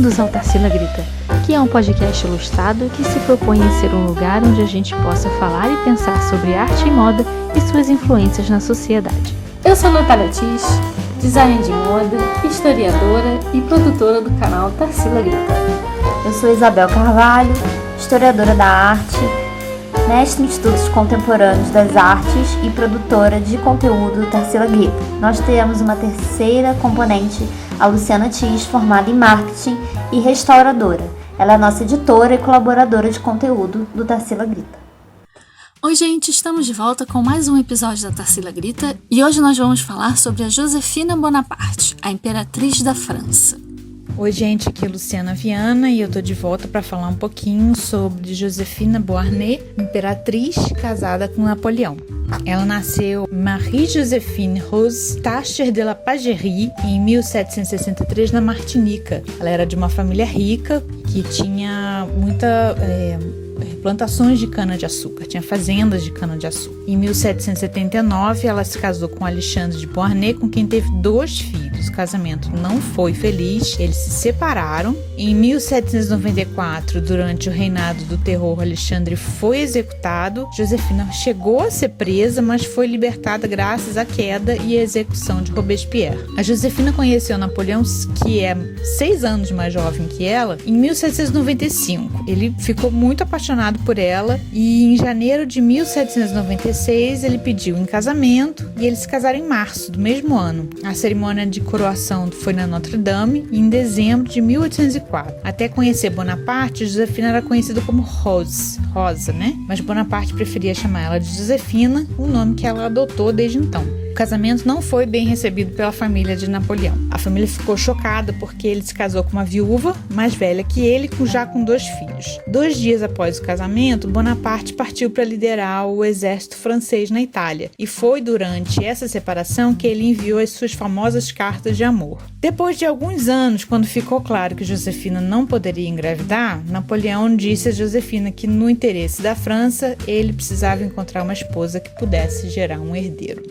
Bem-vindos ao Tarsila Grita, que é um podcast ilustrado que se propõe em ser um lugar onde a gente possa falar e pensar sobre arte e moda e suas influências na sociedade. Eu sou Natália Tis, designer de moda, historiadora e produtora do canal Tarsila Grita. Eu sou Isabel Carvalho, historiadora da arte, mestre em estudos contemporâneos das artes e produtora de conteúdo do Tarsila Grita. Nós temos uma terceira componente, a Luciana Tis, formada em marketing e restauradora. Ela é nossa editora e colaboradora de conteúdo do Tarsila Grita. Oi gente, estamos de volta com mais um episódio da Tarsila Grita e hoje nós vamos falar sobre a Josefina Bonaparte, a imperatriz da França. Oi gente, aqui é Luciana Viana e eu tô de volta para falar um pouquinho sobre Josefina Beauharnais, imperatriz casada com Napoleão. Ela nasceu Marie-Joséphine Rose Tacher de la Pagerie em 1763 na Martinica. Ela era de uma família rica que tinha plantações de cana-de-açúcar, tinha fazendas de cana-de-açúcar. Em 1779, ela se casou com Alexandre de Beauharnais, com quem teve 2 filhos. O casamento não foi feliz, eles se separaram. Em 1794, durante o reinado do terror, Alexandre foi executado. Josefina chegou a ser presa, mas foi libertada graças à queda e à execução de Robespierre. A Josefina conheceu Napoleão, que é 6 anos mais jovem que ela, em 1795. Ele ficou muito apaixonado por ela e em janeiro de 1796 ele pediu em casamento e eles se casaram em março do mesmo ano. A cerimônia de coroação foi na Notre Dame em dezembro de 1804. Até conhecer Bonaparte, Josefina era conhecida como Rosa, né? Mas Bonaparte preferia chamar ela de Josefina, um nome que ela adotou desde então. O casamento não foi bem recebido pela família de Napoleão. A família ficou chocada porque ele se casou com uma viúva mais velha que ele, já com 2 filhos. 2 dias após o casamento, Bonaparte partiu para liderar o exército francês na Itália. E foi durante essa separação que ele enviou as suas famosas cartas de amor. Depois de alguns anos, quando ficou claro que Josefina não poderia engravidar, Napoleão disse a Josefina que, no interesse da França, ele precisava encontrar uma esposa que pudesse gerar um herdeiro.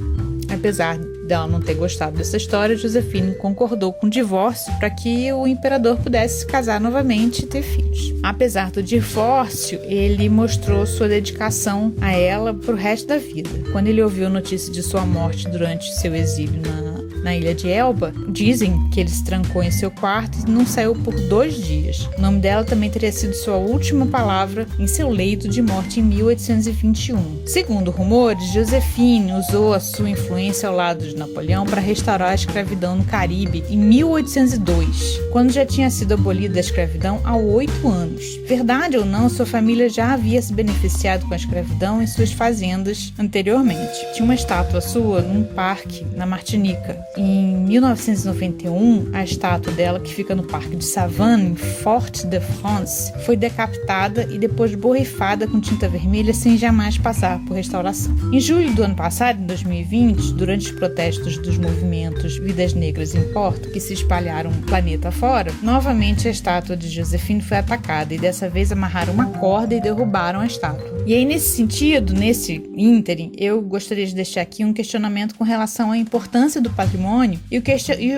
Apesar dela não ter gostado dessa história, Josefina concordou com o divórcio para que o imperador pudesse se casar novamente e ter filhos. Apesar do divórcio, ele mostrou sua dedicação a ela para o resto da vida. Quando ele ouviu a notícia de sua morte durante seu exílio na ilha de Elba, dizem que ele se trancou em seu quarto e não saiu por 2 dias. O nome dela também teria sido sua última palavra em seu leito de morte em 1821. Segundo rumores, Josefine usou a sua influência ao lado de Napoleão para restaurar a escravidão no Caribe em 1802, quando já tinha sido abolida a escravidão há 8 anos. Verdade ou não, sua família já havia se beneficiado com a escravidão em suas fazendas anteriormente. Tinha uma estátua sua num parque na Martinica. Em 1991, a estátua dela, que fica no Parque de Savane, em Fort-de-France, foi decapitada e depois borrifada com tinta vermelha sem jamais passar por restauração. Em julho do ano passado, em 2020, durante os protestos dos movimentos Vidas Negras Importam, que se espalharam planeta fora, novamente a estátua de Josefine foi atacada e dessa vez amarraram uma corda e derrubaram a estátua. E aí, nesse sentido, nesse ínterim, eu gostaria de deixar aqui um questionamento com relação à importância do patrimônio e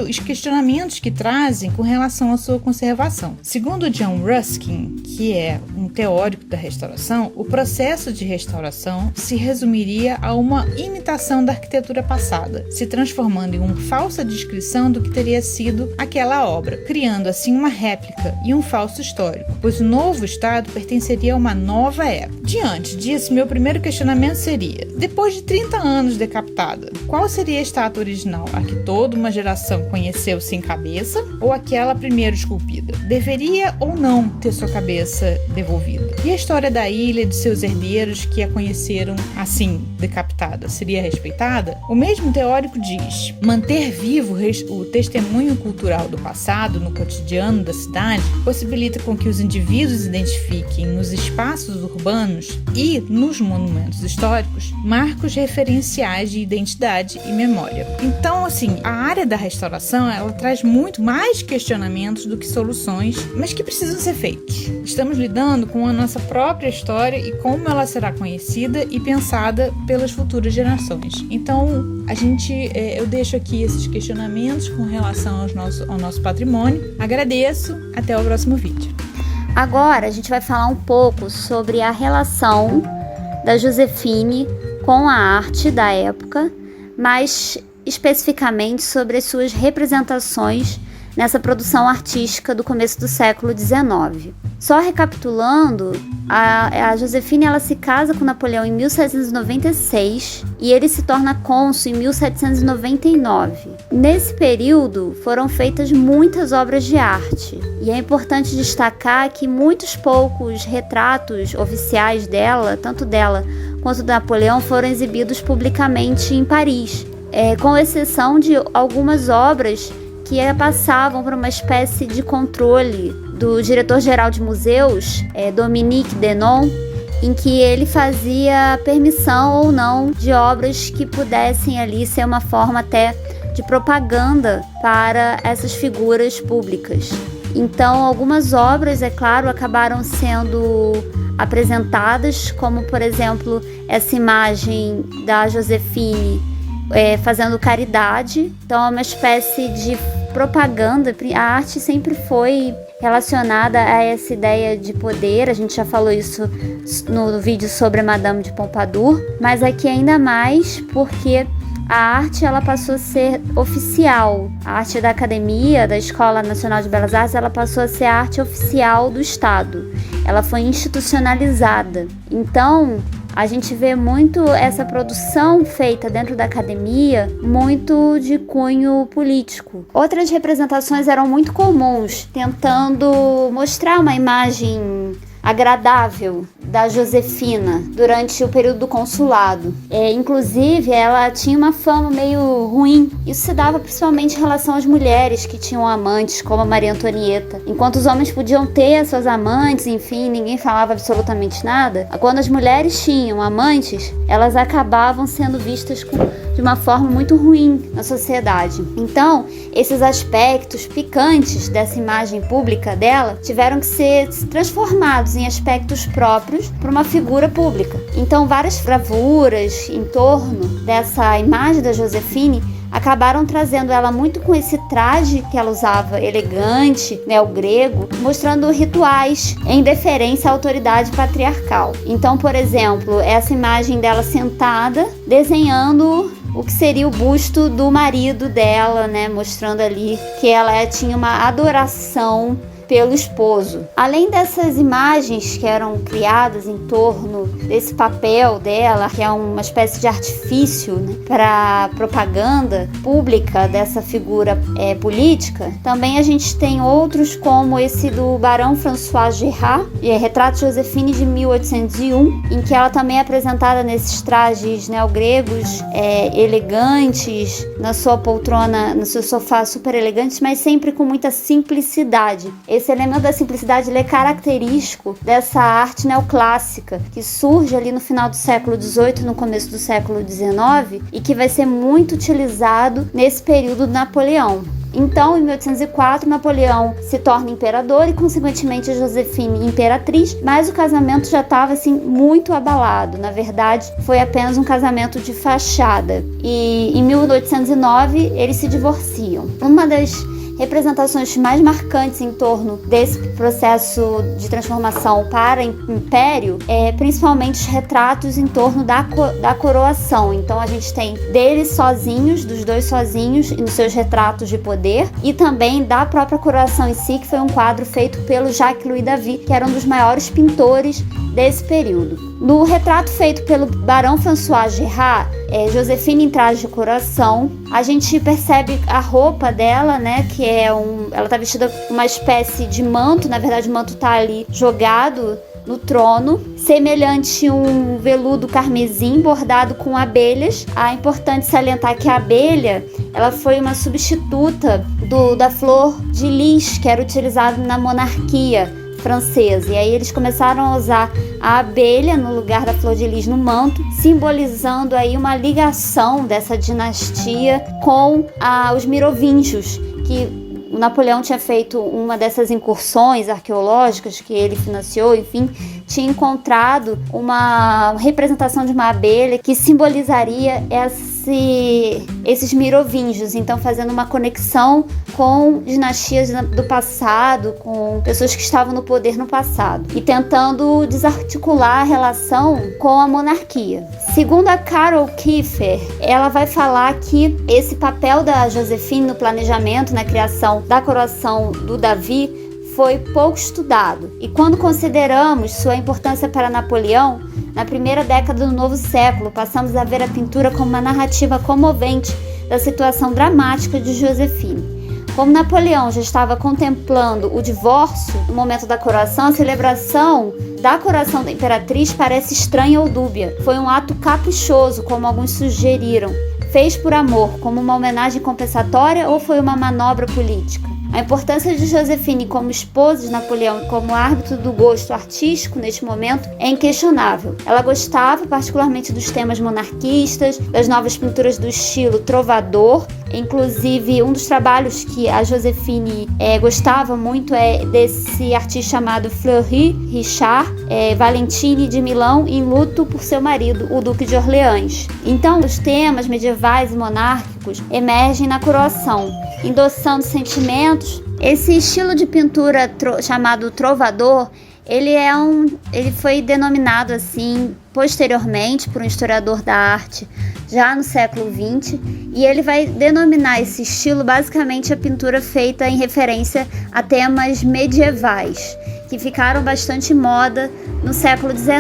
os questionamentos que trazem com relação à sua conservação. Segundo John Ruskin, que é um teórico da restauração, o processo de restauração se resumiria a uma imitação da arquitetura passada, se transformando em uma falsa descrição do que teria sido aquela obra, criando assim uma réplica e um falso histórico, pois o novo estado pertenceria a uma nova época. Diante disso, meu primeiro questionamento seria: depois de 30 anos decapitada, qual seria a estátua original? A que toda uma geração conheceu sem cabeça, ou aquela primeiro esculpida? Deveria ou não ter sua cabeça devolvida? E a história da ilha e de seus herdeiros que a conheceram assim, decapitada, seria respeitada? O mesmo teórico diz: manter vivo o testemunho cultural do passado no cotidiano da cidade possibilita com que os indivíduos identifiquem nos espaços urbanos e nos monumentos históricos marcos referenciais de identidade e memória. Então, assim, a área da restauração, ela traz muito mais questionamentos do que soluções, mas que precisam ser feitos. Estamos lidando com uma nossa própria história e como ela será conhecida e pensada pelas futuras gerações. Então, eu deixo aqui esses questionamentos com relação ao nosso patrimônio. Agradeço, até o próximo vídeo. Agora a gente vai falar um pouco sobre a relação da Josefine com a arte da época, mais especificamente sobre as suas representações nessa produção artística do começo do século XIX. Só recapitulando, a Josefine ela se casa com Napoleão em 1796 e ele se torna cônsul em 1799. Nesse período foram feitas muitas obras de arte e é importante destacar que muitos poucos retratos oficiais dela, tanto dela quanto do Napoleão, foram exibidos publicamente em Paris, com exceção de algumas obras que passavam por uma espécie de controle do diretor-geral de museus, Dominique Denon, em que ele fazia permissão ou não de obras que pudessem ali ser uma forma até de propaganda para essas figuras públicas. Então, algumas obras, é claro, acabaram sendo apresentadas, como, por exemplo, essa imagem da Josefine fazendo caridade. Então, é uma espécie de propaganda. A arte sempre foi relacionada a essa ideia de poder. A gente já falou isso no vídeo sobre a Madame de Pompadour, mas aqui ainda mais porque a arte ela passou a ser oficial. A arte da academia, da Escola Nacional de Belas Artes, ela passou a ser a arte oficial do Estado. Ela foi institucionalizada. Então, a gente vê muito essa produção feita dentro da academia, muito de cunho político. Outras representações eram muito comuns, tentando mostrar uma imagem agradável da Josefina durante o período do consulado. Inclusive, ela tinha uma fama meio ruim. Isso se dava principalmente em relação às mulheres que tinham amantes, como a Maria Antonieta. Enquanto os homens podiam ter suas amantes, enfim, ninguém falava absolutamente nada, quando as mulheres tinham amantes, elas acabavam sendo vistas de uma forma muito ruim na sociedade. Então, esses aspectos picantes dessa imagem pública dela tiveram que ser transformados em aspectos próprios para uma figura pública. Então, várias gravuras em torno dessa imagem da Josefine acabaram trazendo ela muito com esse traje que ela usava, elegante, neogrego, mostrando rituais em deferência à autoridade patriarcal. Então, por exemplo, essa imagem dela sentada, desenhando o que seria o busto do marido dela, né? Mostrando ali que ela tinha uma adoração pelo esposo. Além dessas imagens que eram criadas em torno desse papel dela, que é uma espécie de artifício, né, para propaganda pública dessa figura política, também a gente tem outros como esse do Barão François Gérard, Retrato de Josefine de 1801, em que ela também é apresentada nesses trajes neogregos elegantes, na sua poltrona, no seu sofá super elegantes, mas sempre com muita simplicidade. Esse elemento da simplicidade ele é característico dessa arte neoclássica que surge ali no final do século XVIII, no começo do século XIX, e que vai ser muito utilizado nesse período do Napoleão. Então, em 1804, Napoleão se torna imperador e, consequentemente, a Josefine imperatriz, mas o casamento já estava assim, muito abalado. Na verdade, foi apenas um casamento de fachada. E em 1809, eles se divorciam. Uma das representações mais marcantes em torno desse processo de transformação para império principalmente os retratos em torno da coroação. Então a gente tem deles sozinhos, dos dois sozinhos, nos seus retratos de poder, e também da própria coroação em si, que foi um quadro feito pelo Jacques-Louis David, que era um dos maiores pintores desse período. No retrato feito pelo Barão François Gérard, Josefine em traje de coroação, a gente percebe a roupa dela, né, que ela está vestida com uma espécie de manto. Na verdade, o manto está ali jogado no trono, semelhante a um veludo carmesim bordado com abelhas. É importante salientar que a abelha ela foi uma substituta da flor de lis, que era utilizada na monarquia francesa. E aí eles começaram a usar a abelha no lugar da flor de lis no manto, simbolizando aí uma ligação dessa dinastia com os merovingios, que o Napoleão tinha feito uma dessas incursões arqueológicas que ele financiou, enfim, tinha encontrado uma representação de uma abelha que simbolizaria esses merovingios, então fazendo uma conexão com dinastias do passado, com pessoas que estavam no poder no passado, e tentando desarticular a relação com a monarquia. Segundo a Carol Kiefer, ela vai falar que esse papel da Josefine no planejamento, na criação da coroação do Davi, foi pouco estudado. E quando consideramos sua importância para Napoleão, na primeira década do novo século, passamos a ver a pintura como uma narrativa comovente da situação dramática de Josefine. Como Napoleão já estava contemplando o divórcio no momento da coroação, a celebração da coroação da imperatriz parece estranha ou dúbia. Foi um ato caprichoso, como alguns sugeriram. Fez por amor, como uma homenagem compensatória, ou foi uma manobra política? A importância de Josefine como esposa de Napoleão e como árbitro do gosto artístico neste momento é inquestionável. Ela gostava particularmente dos temas monarquistas, das novas pinturas do estilo trovador. Inclusive, um dos trabalhos que a Josefine gostava muito é desse artista chamado Fleury Richard Valentini de Milão, em luto por seu marido, o Duque de Orleans. Então, os temas medievais e monárquicos emergem na coroação, endossando sentimentos. Esse estilo de pintura chamado trovador, ele foi denominado assim posteriormente por um historiador da arte já no século XX, e ele vai denominar esse estilo basicamente a pintura feita em referência a temas medievais, que ficaram bastante moda no século XIX.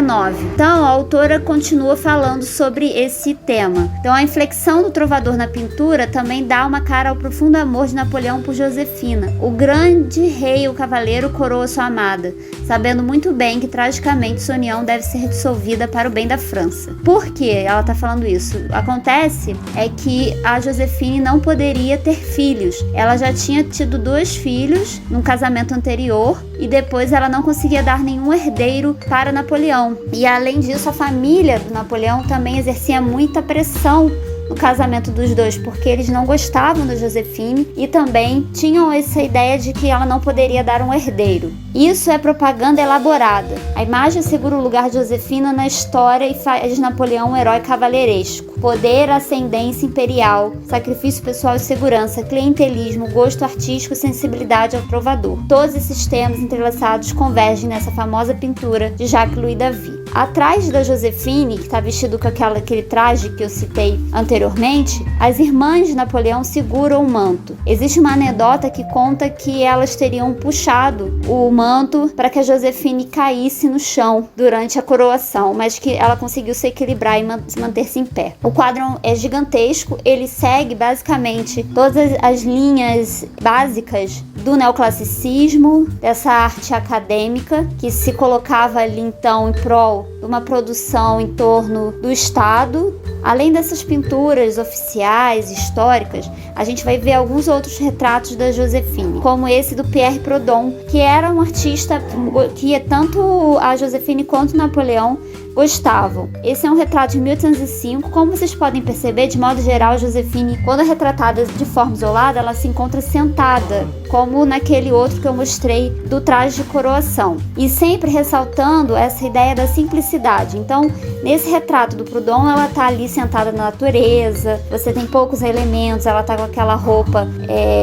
Então, a autora continua falando sobre esse tema. Então, a inflexão do trovador na pintura também dá uma cara ao profundo amor de Napoleão por Josefina. O grande rei ou cavaleiro coroa sua amada, sabendo muito bem que tragicamente sua união deve ser dissolvida para o bem da França. Por que ela está falando isso? Acontece que a Josefine não poderia ter filhos. Ela já tinha tido 2 filhos num casamento anterior, e depois ela não conseguia dar nenhum herdeiro para Napoleão. E além disso, a família do Napoleão também exercia muita pressão no casamento dos dois, porque eles não gostavam da Josefine e também tinham essa ideia de que ela não poderia dar um herdeiro. Isso é propaganda elaborada. A imagem assegura o lugar de Josefina na história e faz de Napoleão um herói cavalheiresco. Poder, ascendência imperial, sacrifício pessoal e segurança, clientelismo, gosto artístico e sensibilidade ao trovador. Todos esses temas entrelaçados convergem nessa famosa pintura de Jacques-Louis David. Atrás da Josefine, que está vestido com aquele traje que eu citei anteriormente, as irmãs de Napoleão seguram o manto. Existe uma anedota que conta que elas teriam puxado o manto para que a Josefine caísse no chão durante a coroação, mas que ela conseguiu se equilibrar e manter-se em pé. O quadro é gigantesco, ele segue basicamente todas as linhas básicas do neoclassicismo, dessa arte acadêmica que se colocava ali então em prol de uma produção em torno do Estado. Além dessas pinturas oficiais, históricas, a gente vai ver alguns outros retratos da Josefine, como esse do Pierre Proudhon, que era um artista que tanto a Josefine quanto Napoleão gostavam. Esse é um retrato de 1805. Como vocês podem perceber, de modo geral, Josefine, quando é retratada de forma isolada, ela se encontra sentada, como naquele outro que eu mostrei do traje de coroação, e sempre ressaltando essa ideia da simplicidade. Então, nesse retrato do Proudhon, ela tá ali sentada na natureza, você tem poucos elementos, ela tá com aquela roupa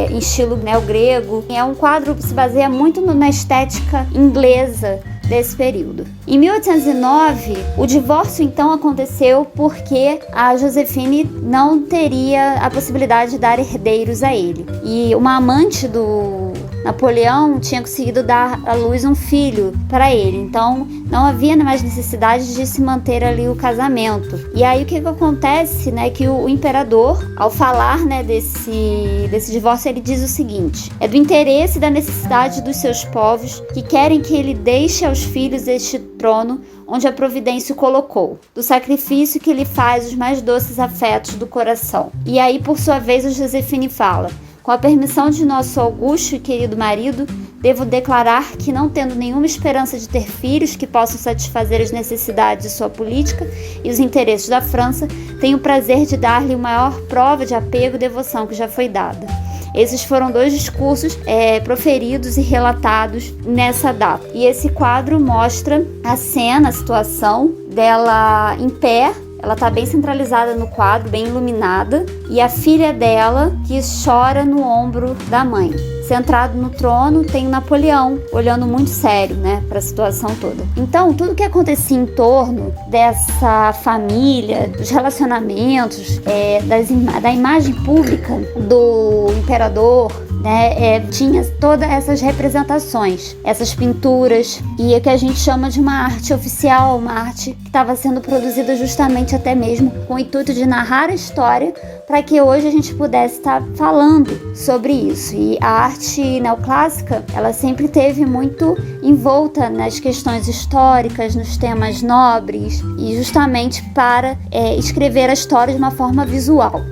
em estilo neogrego. É um quadro que se baseia muito na estética inglesa desse período. Em 1809, o divórcio então aconteceu porque a Josefine não teria a possibilidade de dar herdeiros a ele. E uma amante do Napoleão tinha conseguido dar à luz um filho para ele, então não havia mais necessidade de se manter ali o casamento. E aí o que acontece, que o imperador, ao falar, desse divórcio, ele diz o seguinte: é do interesse e da necessidade dos seus povos que querem que ele deixe aos filhos este trono onde a providência o colocou, do sacrifício que lhe faz os mais doces afetos do coração. E aí, por sua vez, a Josefine fala: com a permissão de nosso augusto e querido marido, devo declarar que, não tendo nenhuma esperança de ter filhos que possam satisfazer as necessidades de sua política e os interesses da França, tenho o prazer de dar-lhe a maior prova de apego e devoção que já foi dada. Esses foram 2 discursos proferidos e relatados nessa data. E esse quadro mostra a cena, a situação dela em pé. Ela tá bem centralizada no quadro, bem iluminada, e a filha dela que chora no ombro da mãe. Centrado no trono tem o Napoleão, olhando muito sério, né, para a situação toda. Então, tudo que acontecia em torno dessa família, dos relacionamentos, da imagem pública do imperador, né, tinha todas essas representações, essas pinturas, e é que a gente chama de uma arte oficial, uma arte que estava sendo produzida justamente até mesmo com o intuito de narrar a história, para que hoje a gente pudesse estar falando sobre isso. E a arte neoclássica, ela sempre teve muito envolta nas questões históricas, nos temas nobres, e justamente para escrever a história de uma forma visual.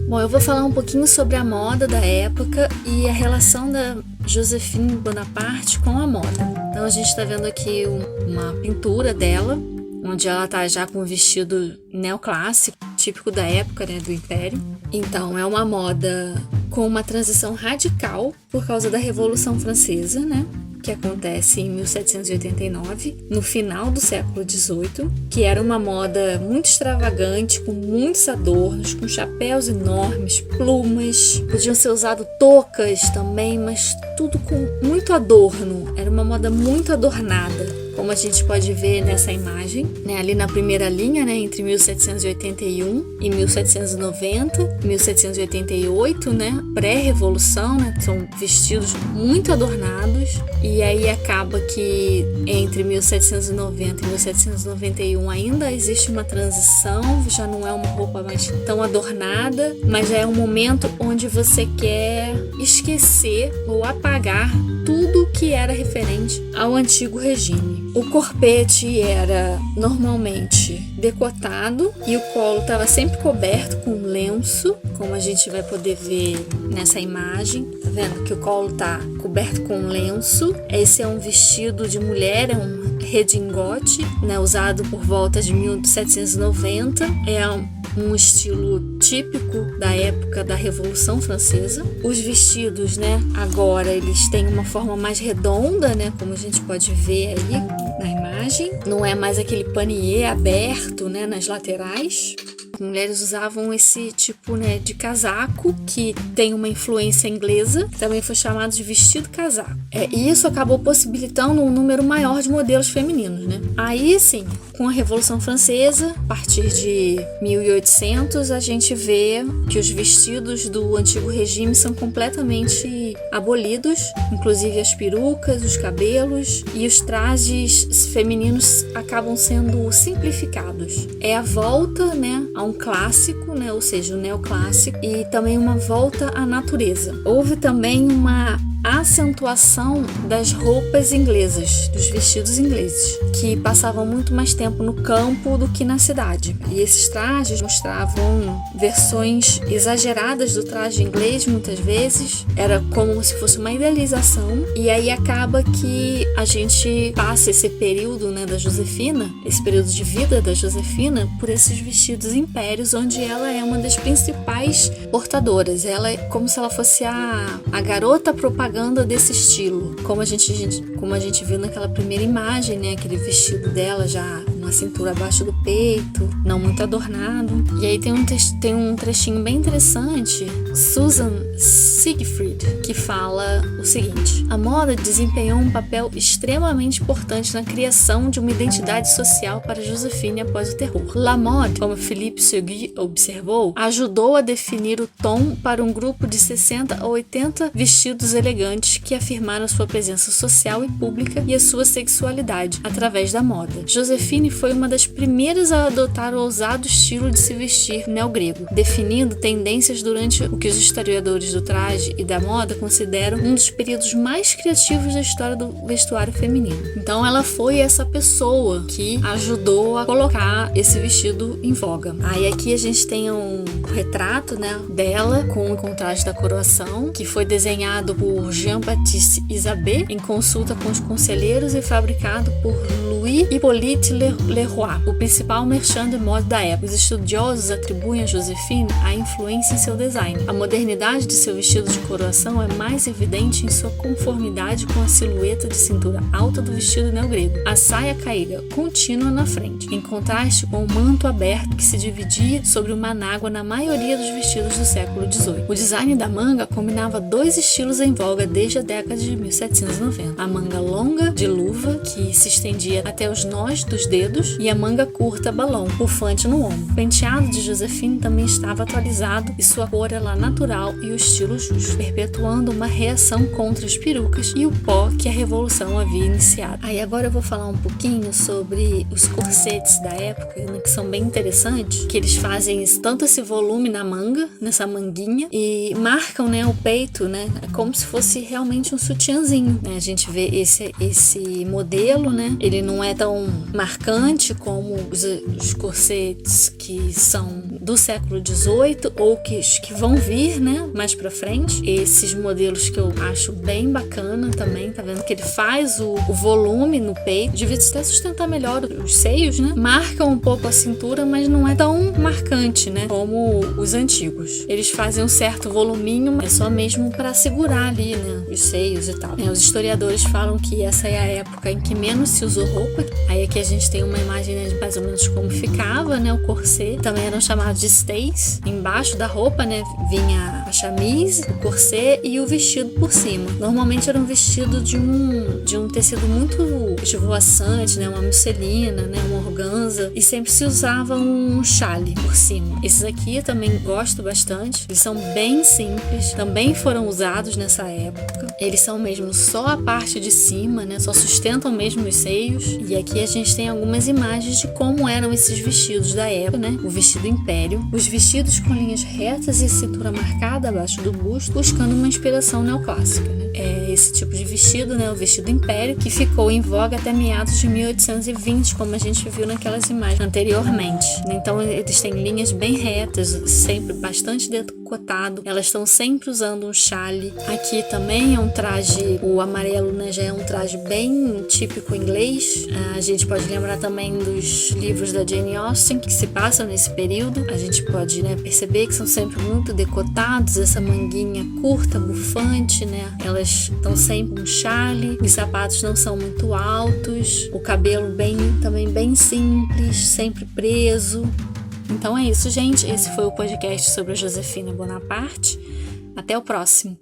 Bom, eu vou falar um pouquinho sobre a moda da época e a relação da Joséphine Bonaparte com a moda. Então a gente está vendo aqui uma pintura dela, onde ela tá já com um vestido neoclássico, típico da época, né, do Império. Então é uma moda com uma transição radical por causa da Revolução Francesa, né, que acontece em 1789, no final do século XVIII, que era uma moda muito extravagante, com muitos adornos, com chapéus enormes, plumas, podiam ser usado toucas também, mas tudo com muito adorno, era uma moda muito adornada. Como a gente pode ver nessa imagem, né, ali na primeira linha, né, entre 1781 e 1790, 1788, né, pré-revolução, né, são vestidos muito adornados, e aí acaba que entre 1790 e 1791 ainda existe uma transição, já não é uma roupa mais tão adornada, mas já é um momento onde você quer esquecer ou apagar tudo que era referente ao antigo regime. O corpete era normalmente decotado e o colo estava sempre coberto com lenço, como a gente vai poder ver nessa imagem. Tá vendo que o colo tá coberto com lenço? Esse é um vestido de mulher, é um redingote, né, usado por volta de 1790. É um estilo típico da época da Revolução Francesa. Os vestidos, né, agora eles têm uma forma mais redonda, né, como a gente pode ver aí na imagem. Não é mais aquele panier aberto, né, nas laterais. As mulheres usavam esse tipo, né, de casaco que tem uma influência inglesa, que também foi chamado de vestido casaco. E isso acabou possibilitando um número maior de modelos femininos, né? Aí, sim, com a Revolução Francesa, a partir de 1800, a gente vê que os vestidos do antigo regime são completamente abolidos, inclusive as perucas, os cabelos, e os trajes femininos acabam sendo simplificados. É a volta, né, a um clássico, né, ou seja, o neoclássico, e também uma volta à natureza. Houve também uma acentuação das roupas inglesas, dos vestidos ingleses, que passavam muito mais tempo no campo do que na cidade. E esses trajes mostravam versões exageradas do traje inglês, muitas vezes. Era como se fosse uma idealização. E aí acaba que a gente passa esse período, né, da Josefina, esse período de vida da Josefina, por esses vestidos impérios, onde ela é uma das principais portadoras. Ela é como se ela fosse a garota propaganda desse estilo, como a gente viu naquela primeira imagem, né, aquele vestido dela já uma cintura abaixo do peito, não muito adornado. E aí tem um trechinho bem interessante, Susan Siegfried, que fala o seguinte: a moda desempenhou um papel extremamente importante na criação de uma identidade social para Joséphine após o terror. La mode, como Philippe Segui observou, ajudou a definir o tom para um grupo de 60 a 80 vestidos elegantes que afirmaram sua presença social e pública e a sua sexualidade através da moda. Joséphine foi uma das primeiras a adotar o ousado estilo de se vestir neogrego, definindo tendências durante o que os historiadores do traje e da moda consideram um dos períodos mais criativos da história do vestuário feminino. Então ela foi essa pessoa que ajudou a colocar esse vestido em voga. Aí aqui a gente tem um retrato, né, dela com o contraste da coroação, que foi desenhado por Jean-Baptiste Isabey em consulta com os conselheiros e fabricado por Louis Hippolyte Leroux. Leroy, o principal merchan de moda da época. Os estudiosos atribuem a Joséphine a influência em seu design. A modernidade de seu vestido de coroação é mais evidente em sua conformidade com a silhueta de cintura alta do vestido neogrego. A saia caída contínua na frente, em contraste com o manto aberto que se dividia sobre uma anágua na maioria dos vestidos do século XVIII. O design da manga combinava dois estilos em voga desde a década de 1790. A manga longa de luva, que se estendia até os nós dos dedos, e a manga curta balão, bufante no ombro. O penteado de Joséphine também estava atualizado e sua cor era natural e o estilo justo, perpetuando uma reação contra as perucas e o pó que a Revolução havia iniciado. Aí agora eu vou falar um pouquinho sobre os corsetes da época, né, que são bem interessantes, que eles fazem tanto esse volume na manga, nessa manguinha, e marcam, né, o peito, né, como se fosse realmente um sutiãzinho, né? A gente vê esse modelo, né, ele não é tão marcante como os corsetes que são do século XVIII ou que vão vir, né, mais pra frente. Esses modelos que eu acho bem bacana também, tá vendo que ele faz o volume no peito, devia até sustentar melhor os seios, né, marcam um pouco a cintura, mas não é tão marcante, né, como os antigos. Eles fazem um certo voluminho, é só mesmo para segurar ali, né, os seios e tal. Os historiadores falam que essa é a época em que menos se usou roupa. Aí aqui a gente tem uma imagem, né, de mais ou menos como ficava, né, o corset. Também eram chamados de stays. Embaixo da roupa, né, vinha a chamise, o corset e o vestido por cima. Normalmente era um vestido de um tecido muito esvoaçante, né, uma musselina, né, uma organza, e sempre se usava um chale por cima. Esses aqui eu também gosto bastante. Eles são bem simples, também foram usados nessa época. Eles são mesmo só a parte de cima, né, só sustentam mesmo os seios. E aqui a gente tem algumas imagens de como eram esses vestidos da época, né? O vestido império, os vestidos com linhas retas e cintura marcada abaixo do busto, buscando uma inspiração neoclássica, né? É esse tipo de vestido, né, o vestido império, que ficou em voga até meados de 1820, como a gente viu naquelas imagens anteriormente. Então eles têm linhas bem retas, sempre bastante decotado. Elas estão sempre usando um chale. Aqui também é um traje, o amarelo, né, já é um traje bem típico inglês. A gente pode lembrar também dos livros da Jane Austen que se passam nesse período. A gente pode, né, perceber que são sempre muito decotados, essa manguinha curta, bufante, né? Elas estão sempre um chale, os sapatos não são muito altos, o cabelo também bem simples, sempre preso. Então é isso, gente. Esse foi o podcast sobre a Joséphine Bonaparte. Até o próximo.